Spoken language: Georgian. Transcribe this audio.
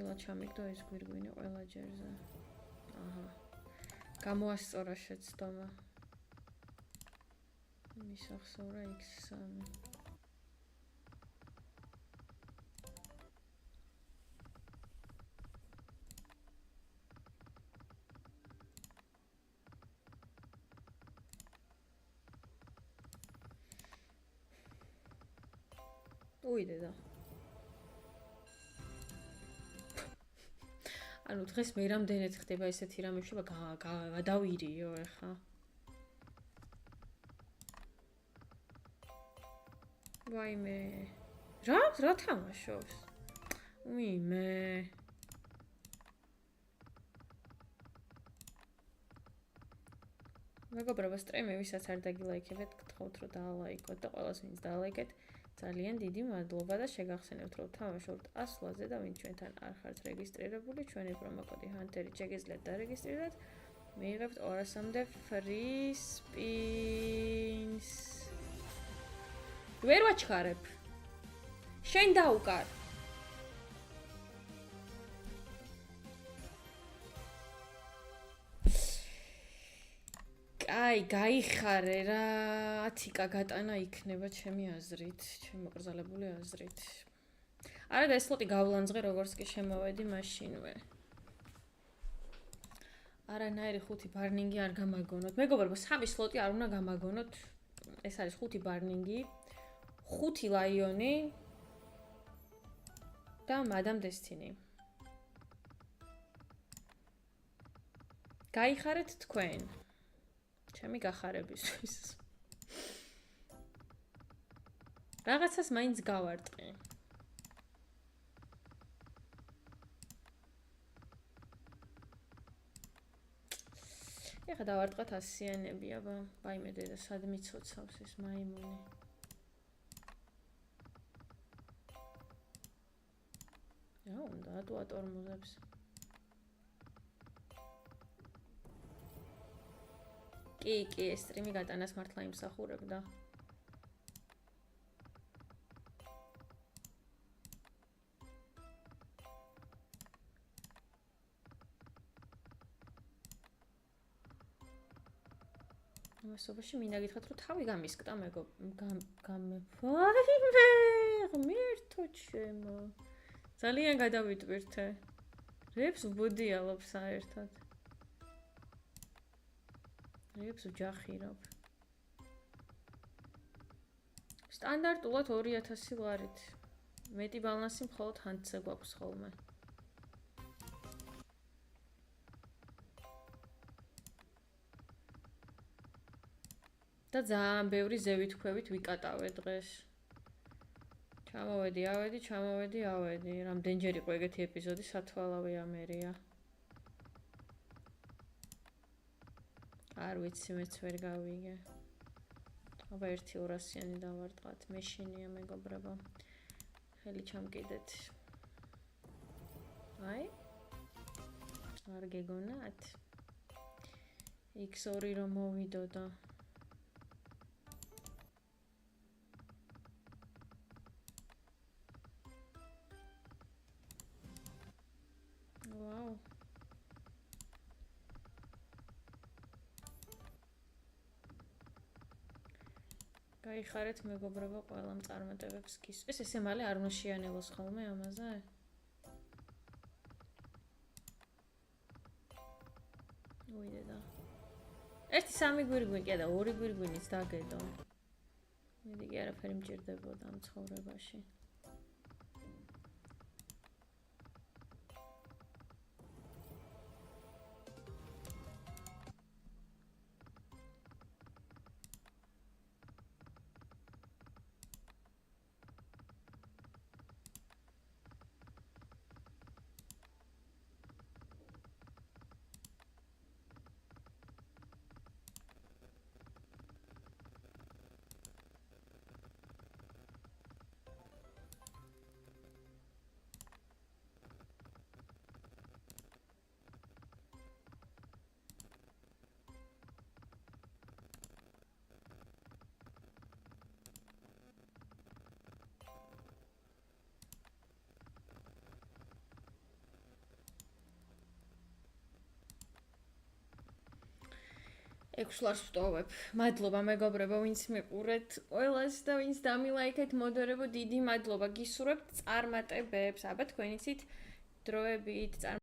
ყველა ჩამიგდო ეს გვირგვინი ყველა ჯერზე. აჰა. გამოასწორა შეცდომა. მისახსოვრა x3. უიდე და. ანუ დღეს მე რამდენად ხდება ესეთი რამე შევა გადავირიო ეხა. ვაიმე. რა თამაშობს? უიმე. მეგობრებო, სტრიმი ვისაც არ დაგილაიქებთ, გთხოვთ რომ დაალაიქოთ და ყველას ვინც დაალაიქეთ, ძალიან დიდი მადლობა და შეგახსენებთ რომ თამაშობთ ასლაზე და ვინც ჩვენთან არ ხართ რეგისტრირებული, ჩვენი პრომოკოდი Hunter-ით შეგიძლიათ დარეგისტრირდეთ. მიიღებთ 200-მდე free spins. ვერ ვაჩქარებ. შენ დაუკარ. აი, გაიხარე რა, 10k გატანა იქნება ჩემი აზრით, ჩემი მოკრძალებული აზრით. არა და ეს სლოტი გავლანძღე როგორც კი შემოვედი მაშინვე. არანაირი 5 ბარნინგი არ გამაგონოთ. მეგობრებო, 3 სლოტი არ უნდა გამაგონოთ. ეს არის 5 ბარნინგი, 5 ლაიონი და მადამ დესტინი. გაიხარეთ თქვენ. ჩემი გახარებისთვის. რაღაცას მაინც გავარტყი. ეხა დავარტყათ 100-იანები, აბა, ვაიმე დედა, სად მიცოცავს ეს მაიმუნი. უნდა ატორმოზებს. კი, ეს სტრიმი გატანას მართლა იმსახურებდა. ამასობაში მინდა გითხრათ, რომ თავი გამისკდა ვაიმე, ღმერთო ჩემო. ძალიან გადავიტვირთე. რებს ვბოდიალობ საერთოდ. რებს ვჯახირობ. სტანდარტულად 2000 ლარით. მეტი ბალანსი მხოლოდ Hunt-ზე გვაქვს ხოლმე. და ძალიან ბევრი ზევითქვევით ვიკატავე დღეს. ჩამოვედი, ავედი. რამდენჯერ იყო ეგეთი ეპიზოდი, სათვალავი ამერია. არ ვიცი, მეც ვერ გავიგე. აბა 1-200-იანი დავარტყათ, მეშინია მეგობრებო. ხელი ჩამკიდეთ. აი? არ გეგონათ? x2 რომ მოვიდო და ვაუ. გაიხარეთ მეგობრებო ყველა მწარმოებებს გის. ეს ესე მალე არ უნდა შეანელოს ხოლმე ამაზე? უიდე და. 1-3 გვირგვინია და 2 გვირგვინიც დაგედო. მედი კი არაფერი მჭირდებოდა ამ ცხოვრებაში. 6 ლარს ვტოვებ. მადლობა მეგობრებო, ვინც მიყურეთ ყველას და ვინც დამილაიქეთ მოდერებო, დიდი მადლობა. გისურვებთ წარმატებებს. აბა თქვენ იცით დროებით